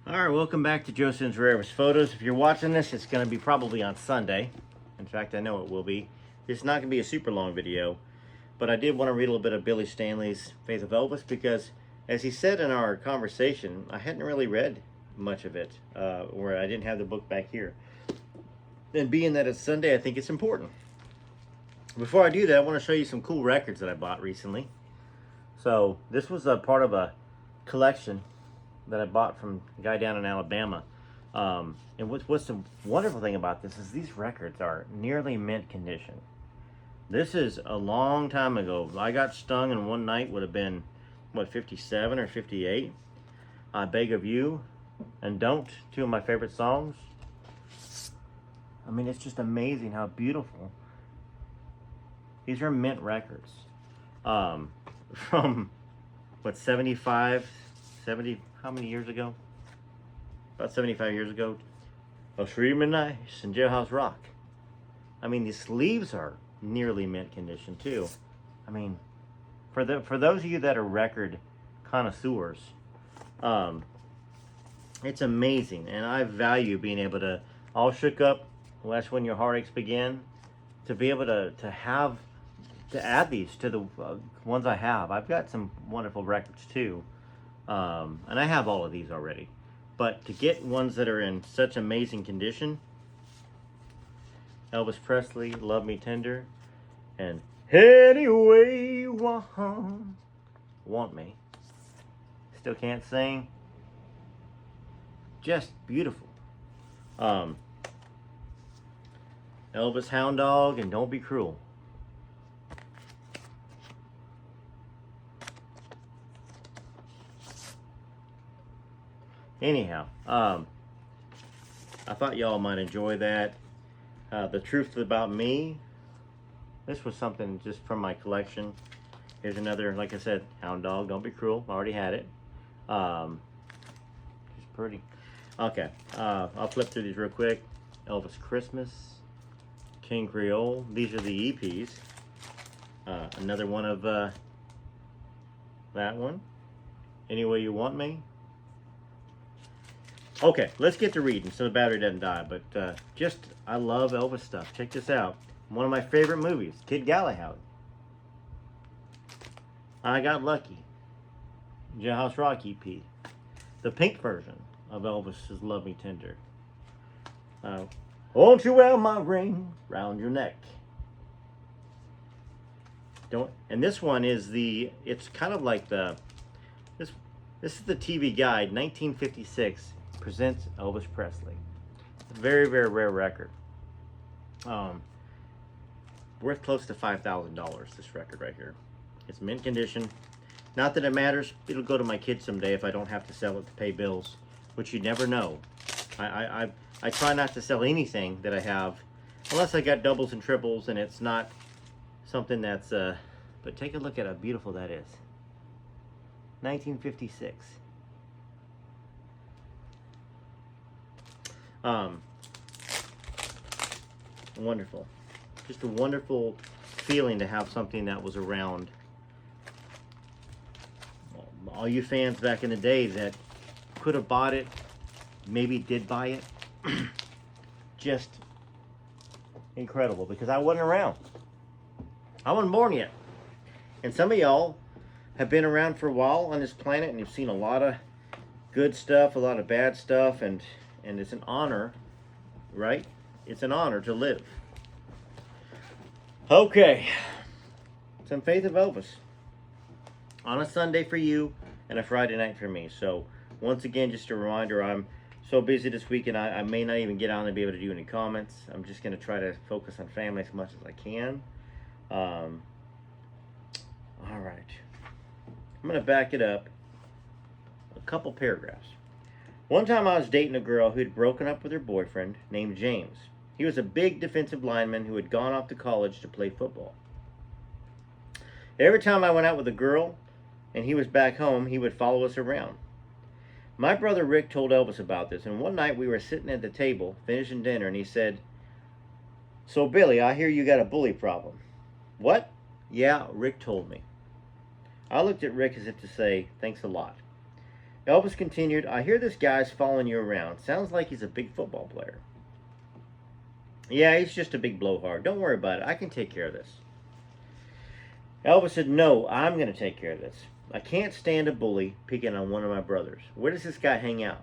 Alright, welcome back to Joseph's Rarest Photos. If you're watching this, it's going to be probably on Sunday. In fact, I know it will be. It's not going to be a super long video, but I did want to read a little bit of Billy Stanley's Faith of Elvis because, as he said in our conversation, I hadn't really read much of it, where I didn't have the book back here. And being that it's Sunday, I think it's important. Before I do that, I want to show you some cool records that I bought recently. So, this was a part of a collection that I bought from a guy down in Alabama. And what's the wonderful thing about this is these records are nearly mint condition. This is a long time ago. I got stung and one night would have been, what, 57 or 58? I Beg of You and Don't, two of my favorite songs. I mean, it's just amazing how beautiful. These are mint records. From, what, 75, 70, how many years ago? About 75 years ago. Oh, Freeman Nice and Jailhouse Rock. I mean, these sleeves are nearly mint condition too. I mean, for those of you that are record connoisseurs, it's amazing, and I value being able to, all shook up, well, that's when your heartaches begin, to be able to add these to the ones I have. I've got some wonderful records too. And I have all of these already, but to get ones that are in such amazing condition, Elvis Presley, Love Me Tender, and Any Way You Want Me. Still can't sing. Just beautiful. Elvis, Hound Dog, and Don't Be Cruel. Anyhow, I thought y'all might enjoy that. The Truth About Me. This was something just from my collection. Here's another, like I said, Hound Dog, Don't Be Cruel. I already had it. It's pretty. Okay, I'll flip through these real quick. Elvis Christmas, King Creole. These are the EPs. Another one of that one. Any Way You Want Me. Okay, let's get to reading so the battery doesn't die. But I love Elvis stuff. Check this out. One of my favorite movies, Kid Galahad. I Got Lucky. Jailhouse Rock EP. The pink version of Elvis's Love Me Tender. Won't you wear my ring round your neck? And this one is it's kind of like this is the TV Guide 1956 presents Elvis Presley. Very, very rare record. Worth close to $5,000, this record right here. It's mint condition. Not that it matters. It'll go to my kids someday if I don't have to sell it to pay bills, which you never know. I try not to sell anything that I have, unless I got doubles and triples and it's not something that's, but take a look at how beautiful that is. 1956. Wonderful. Just a wonderful feeling to have something that was around. All you fans back in the day that could have bought it, maybe did buy it, just incredible, because I wasn't around. I wasn't born yet. And some of y'all have been around for a while on this planet, and you've seen a lot of good stuff, a lot of bad stuff, and it's an honor, right? It's an honor to live. Okay, some Faith of Elvis on a Sunday for you and a Friday night for me. So once again, just a reminder, I'm so busy this week and I may not even get on and be able to do any comments. I'm just going to try to focus on family as much as I can. All right, I'm going to back it up a couple paragraphs. One time I was dating a girl who had broken up with her boyfriend named James. He was a big defensive lineman who had gone off to college to play football. Every time I went out with a girl and he was back home, he would follow us around. My brother Rick told Elvis about this, and one night we were sitting at the table finishing dinner and he said, "So Billy, I hear you got a bully problem." "What?" "Yeah, Rick told me." I looked at Rick as if to say, "Thanks a lot." Elvis continued, I hear this guy's following you around. Sounds like he's a big football player. Yeah, he's just a big blowhard. Don't worry about it. I can take care of this. Elvis said, no, I'm going to take care of this. I can't stand a bully picking on one of my brothers. Where does this guy hang out?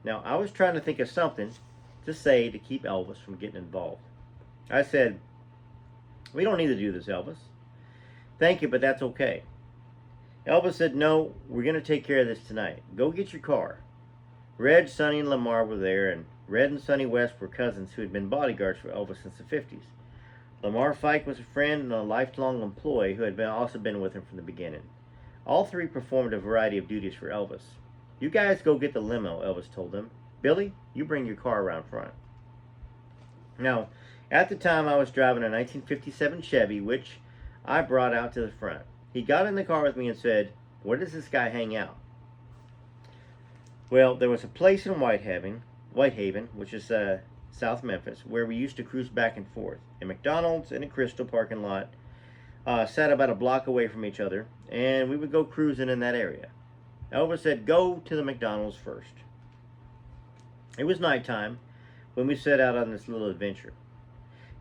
Now, I was trying to think of something to say to keep Elvis from getting involved. I said, we don't need to do this, Elvis. Thank you, but that's okay. Elvis said, no, we're going to take care of this tonight. Go get your car. Red, Sonny, and Lamar were there, and Red and Sonny West were cousins who had been bodyguards for Elvis since the 50s. Lamar Fike was a friend and a lifelong employee who had also been with him from the beginning. All three performed a variety of duties for Elvis. You guys go get the limo, Elvis told them. Billy, you bring your car around front. Now, at the time I was driving a 1957 Chevy, which I brought out to the front. He got in the car with me and said, where does this guy hang out? Well, there was a place in Whitehaven, which is South Memphis, where we used to cruise back and forth. A McDonald's and a Crystal parking lot sat about a block away from each other, and we would go cruising in that area. Elvis said, go to the McDonald's first. It was nighttime when we set out on this little adventure.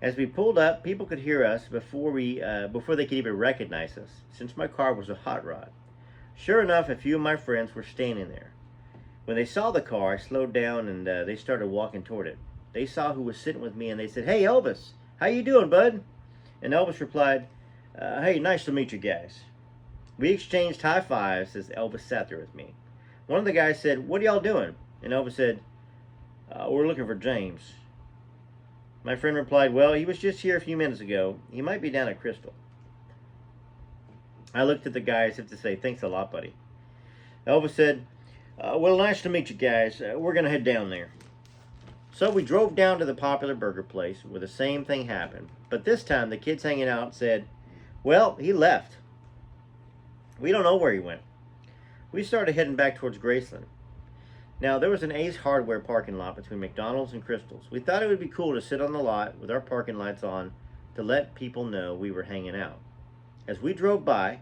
As we pulled up, people could hear us before they could even recognize us, since my car was a hot rod. Sure enough, a few of my friends were standing there. When they saw the car, I slowed down and they started walking toward it. They saw who was sitting with me and they said, hey Elvis, how you doing, bud? And Elvis replied, hey, nice to meet you guys. We exchanged high fives as Elvis sat there with me. One of the guys said, what are y'all doing? And Elvis said, we're looking for James. My friend replied, well, he was just here a few minutes ago. He might be down at Crystal. I looked at the guy as if to say, thanks a lot, buddy. Elvis said, well, nice to meet you guys. We're going to head down there. So we drove down to the popular burger place where the same thing happened. But this time the kids hanging out said, well, he left. We don't know where he went. We started heading back towards Graceland. Now, there was an Ace Hardware parking lot between McDonald's and Crystal's. We thought it would be cool to sit on the lot with our parking lights on to let people know we were hanging out. As we drove by,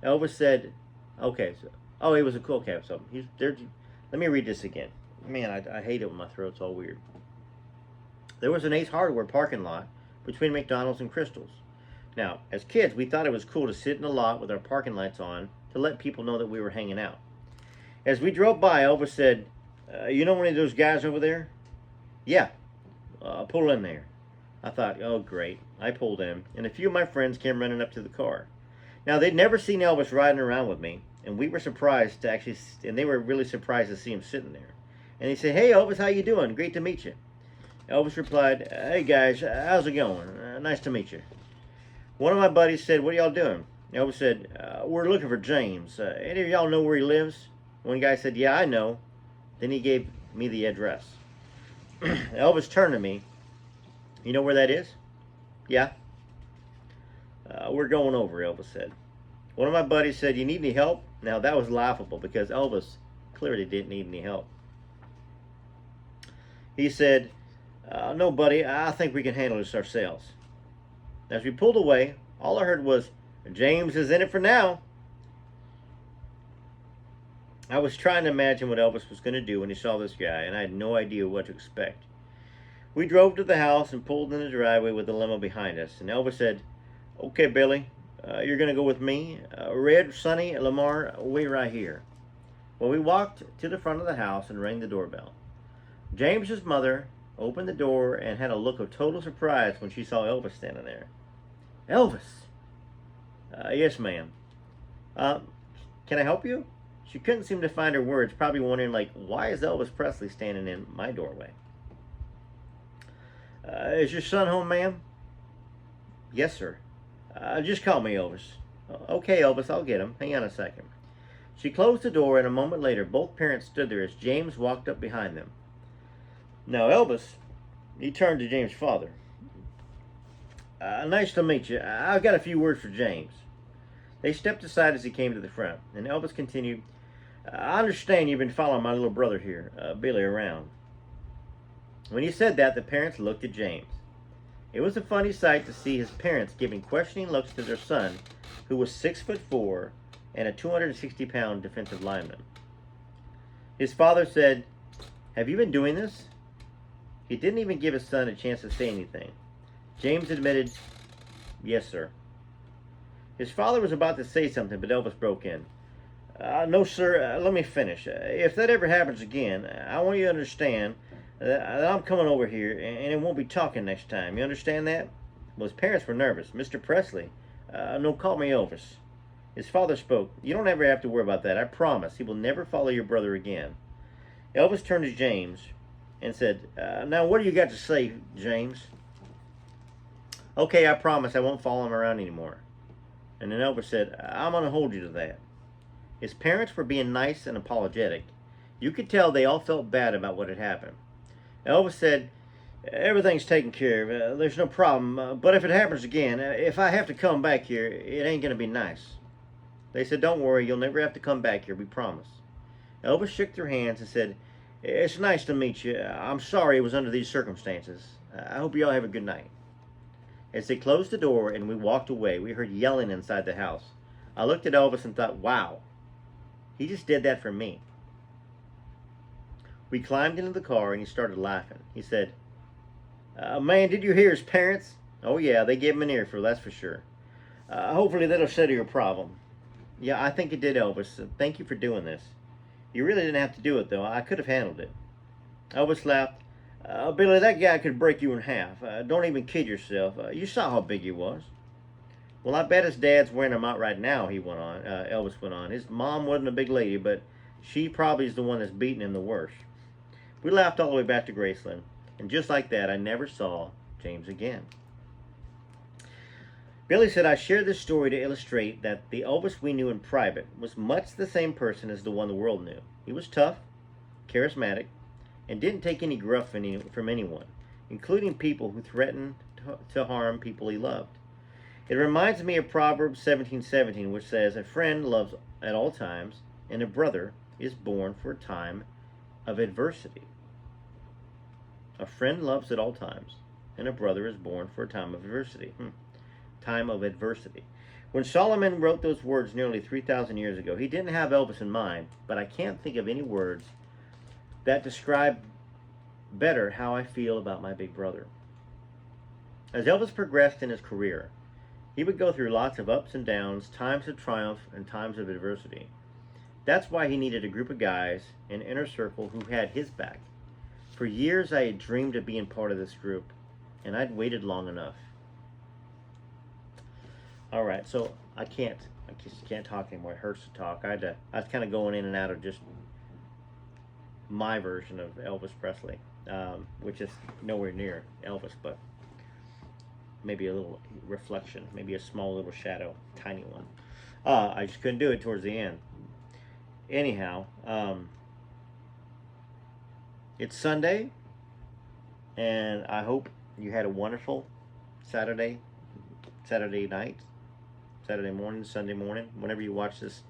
Elvis said, okay, so, oh, it was a cool, okay, so he's there. Let me read this again. Man, I hate it when my throat's all weird. There was an Ace Hardware parking lot between McDonald's and Crystal's. Now, as kids, we thought it was cool to sit in the lot with our parking lights on to let people know that we were hanging out. As we drove by, Elvis said, you know any of those guys over there? Yeah, pull in there. I thought, oh, great. I pulled in, and a few of my friends came running up to the car. Now, they'd never seen Elvis riding around with me, and we were surprised to actually, and they were really surprised to see him sitting there. And he said, hey, Elvis, how you doing? Great to meet you. Elvis replied, hey, guys, how's it going? Nice to meet you. One of my buddies said, what are y'all doing? Elvis said, we're looking for James. Any of y'all know where he lives? One guy said, yeah, I know. Then he gave me the address. Elvis turned to me. You know where that is? Yeah. We're going over, Elvis said. One of my buddies said, you need any help? Now, that was laughable because Elvis clearly didn't need any help. He said, no, buddy, I think we can handle this ourselves. As we pulled away, all I heard was, James is in it for now. I was trying to imagine what Elvis was going to do when he saw this guy, and I had no idea what to expect. We drove to the house and pulled in the driveway with the limo behind us, and Elvis said, okay, Billy, you're going to go with me. Red, Sonny, and Lamar, wait right here. Well, we walked to the front of the house and rang the doorbell. James's mother opened the door and had a look of total surprise when she saw Elvis standing there. Elvis? Yes, ma'am. Can I help you? She couldn't seem to find her words, probably wondering, like, why is Elvis Presley standing in my doorway? Is your son home, ma'am? Yes, sir. Just call me Elvis. Okay, Elvis, I'll get him. Hang on a second. She closed the door, and a moment later, both parents stood there as James walked up behind them. Now, Elvis, he turned to James' father. Nice to meet you. I've got a few words for James. They stepped aside as he came to the front, and Elvis continued, I understand you've been following my little brother here, Billy, around. When he said that, the parents looked at James. It was a funny sight to see his parents giving questioning looks to their son, who was 6'4" and a 260-pound defensive lineman. His father said, "Have you been doing this?" He didn't even give his son a chance to say anything. James admitted, "Yes, sir." His father was about to say something, but Elvis broke in. "No, sir, let me finish. If that ever happens again, I want you to understand that I'm coming over here and it won't be talking next time. You understand that?" Well, his parents were nervous. "Mr. Presley, no, call me Elvis." His father spoke. "You don't ever have to worry about that. I promise. He will never follow your brother again." Elvis turned to James and said, "Now, what do you got to say, James?" "Okay, I promise I won't follow him around anymore." And then Elvis said, "I'm going to hold you to that." His parents were being nice and apologetic. You could tell they all felt bad about what had happened. Elvis said, "Everything's taken care of. There's no problem. But if it happens again, if I have to come back here, it ain't going to be nice." They said, "Don't worry, you'll never have to come back here, we promise." Elvis shook their hands and said, "It's nice to meet you. I'm sorry it was under these circumstances. I hope you all have a good night." As they closed the door and we walked away, we heard yelling inside the house. I looked at Elvis and thought, wow, he just did that for me. We climbed into the car and he started laughing. He said, "Man, did you hear his parents? Oh yeah, they gave him an earful, that's for sure. Hopefully that'll settle your problem." "Yeah, I think it did, Elvis. Thank you for doing this. You really didn't have to do it, though. I could have handled it." Elvis laughed. "Billy, that guy could break you in half. Don't even kid yourself. You saw how big he was." "Well, I bet his dad's wearing him out right now," he went on. Elvis went on. "His mom wasn't a big lady, but she probably is the one that's beating him the worst." We laughed all the way back to Graceland, and just like that, I never saw James again. Billy said, "I share this story to illustrate that the Elvis we knew in private was much the same person as the one the world knew. He was tough, charismatic, and didn't take any gruff from anyone, including people who threatened to harm people he loved. It reminds me of Proverbs 17:17, which says, 'A friend loves at all times, and a brother is born for a time of adversity.'" A friend loves at all times, and a brother is born for a time of adversity. Time of adversity. When Solomon wrote those words nearly 3,000 years ago, he didn't have Elvis in mind, but I can't think of any words that describe better how I feel about my big brother. As Elvis progressed in his career, he would go through lots of ups and downs, times of triumph and times of adversity. That's why he needed a group of guys, an inner circle, who had his back. For years I had dreamed of being part of this group, and I'd waited long enough. All right, so I just can't talk anymore. It hurts to talk. I was kind of going in and out of just my version of Elvis Presley, which is nowhere near Elvis, but maybe a little reflection, maybe a small little shadow, tiny one. I just couldn't do it towards the end. Anyhow, it's Sunday, and I hope you had a wonderful Saturday night, Saturday morning, Sunday morning, whenever you watch this.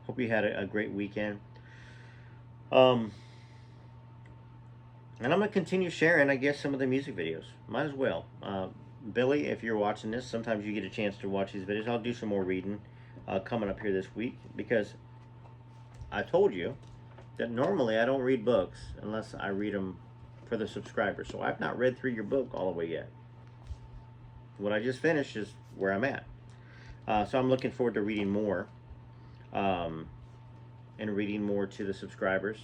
Hope you had a great weekend. And I'm going to continue sharing, I guess, some of the music videos. Might as well. Billy, if you're watching this, sometimes you get a chance to watch these videos. I'll do some more reading coming up here this week, because I told you that normally I don't read books unless I read them for the subscribers. So I've not read through your book all the way yet. What I just finished is where I'm at. So I'm looking forward to reading more, and reading more to the subscribers,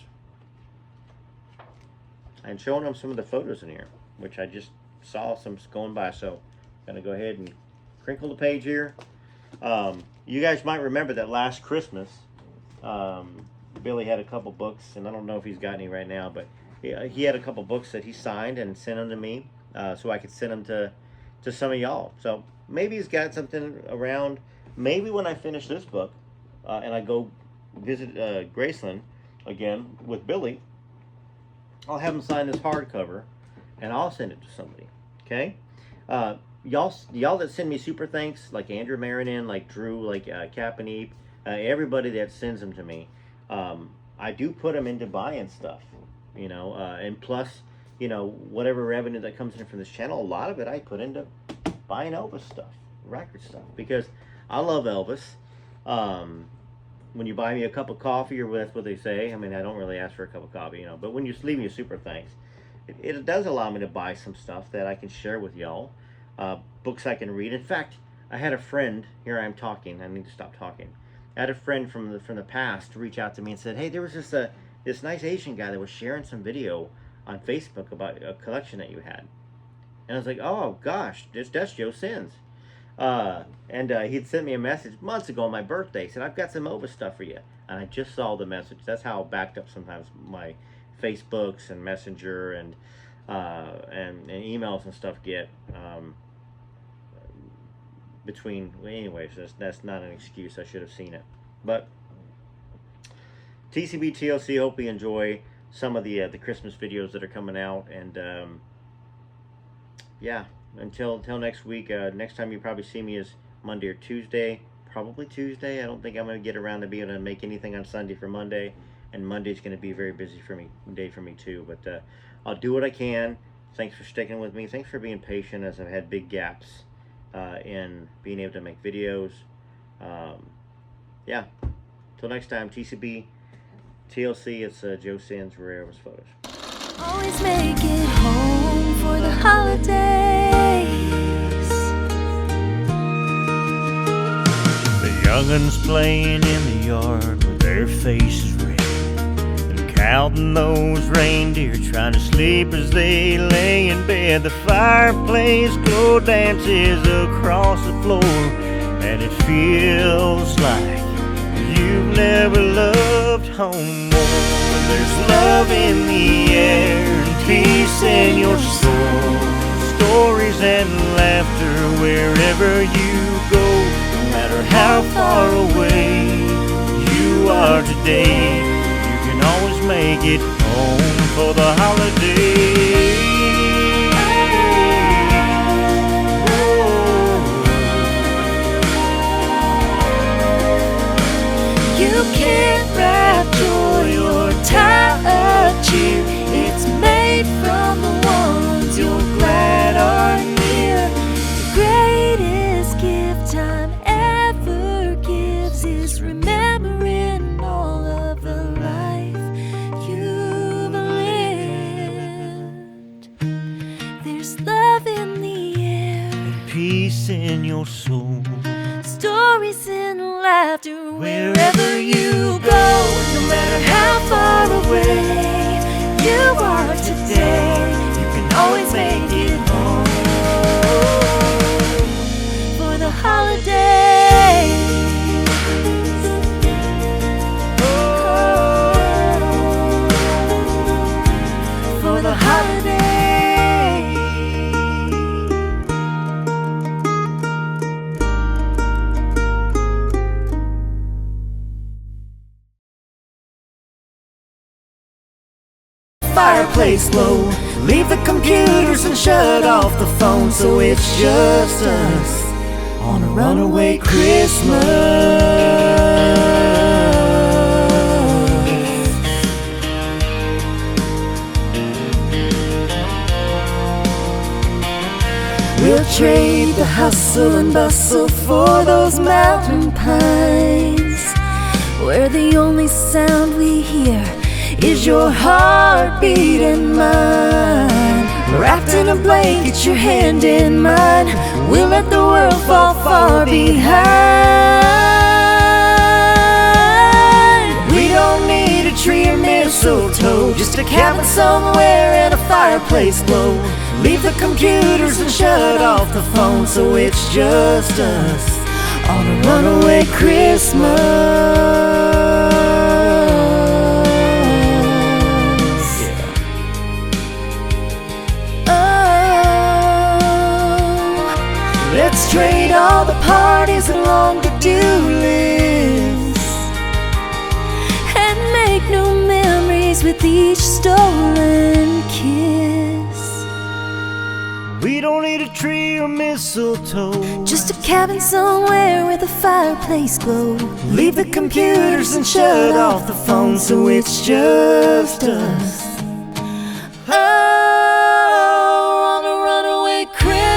and showing them some of the photos in here, which I just saw some going by. So I'm going to go ahead and crinkle the page here. You guys might remember that last Christmas, Billy had a couple books, and I don't know if he's got any right now, but he had a couple books that he signed and sent them to me, so I could send them to some of y'all. So maybe he's got something around. Maybe when I finish this book, and I go visit Graceland again with Billy, I'll have him sign this hardcover, and I'll send it to somebody. Okay, y'all that send me super thanks, like Andrew Marinan, like Drew, like Cap and Eve, everybody that sends them to me, I do put them into buying stuff, and plus, whatever revenue that comes in from this channel, a lot of it I put into buying Elvis stuff, record stuff, because I love Elvis. when you buy me a cup of coffee, or that's what they say. I mean, I don't really ask for a cup of coffee, you know, but when you leave me a super thanks, it does allow me to buy some stuff that I can share with y'all. Books I can read. In fact, I had a friend. Here I am talking. I need to stop talking. I had a friend from the past reach out to me and said, "Hey, there was this nice Asian guy that was sharing some video on Facebook about a collection that you had." And I was like, "Oh gosh, that's Joe Sins." He'd sent me a message months ago on my birthday. He said, "I've got some Elvis stuff for you." And I just saw the message. That's how backed up sometimes my Facebooks and Messenger and emails and stuff get. Anyways, that's not an excuse. I should have seen it. But TCB TLC, hope you enjoy some of the Christmas videos that are coming out. And yeah, until next week. Next time you probably see me is Monday or Tuesday. Probably Tuesday. I don't think I'm going to get around to being able to make anything on Sunday for Monday. And Monday's going to be a very busy day for me too. But I'll do what I can. Thanks for sticking with me. Thanks for being patient as I've had big gaps in being able to make videos. Yeah. Till next time, TCB, TLC, it's Joe Sins, Rare Elvis Photos. Always make it home for the holidays. The young'uns playing in the yard with their faces red, and counting those reindeer, trying to sleep as they lay in bed. The fireplace glow dances across the floor, and it feels like you've never loved home more. There's love in the air and peace in your soul, stories and laughter wherever you go. No matter how far away you are today, you can always make it home for the holidays. You can't wrap joy or tie a cheer. It's made from the ones you're glad are near. The greatest gift time ever gives is remembering all of the life you've lived. There's love in the air And peace in your soul, stories and laughter wherever you go. No matter how far away you are today, you can always make it home for the holidays. For the holidays. fireplace glow. Leave the computers and shut off the phone, so it's just us on a runaway Christmas. We'll trade the hustle and bustle for those mountain pines, where the only sound we hear is your heartbeat and mine. Wrapped in a blanket, your hand in mine, we'll let the world fall far behind. We don't need a tree or mistletoe, just a cabin somewhere and a fireplace glow. Leave the computers and shut off the phone, so it's just us on a runaway Christmas. Let's trade all the parties and long to-do lists, and make new memories with each stolen kiss. We don't need a tree or mistletoe, just a cabin somewhere with a fireplace glow. leave the computers and shut off the phone, so it's just us. On a runaway Christmas.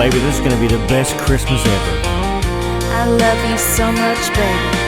baby, this is gonna be the best Christmas ever. I love you so much, baby.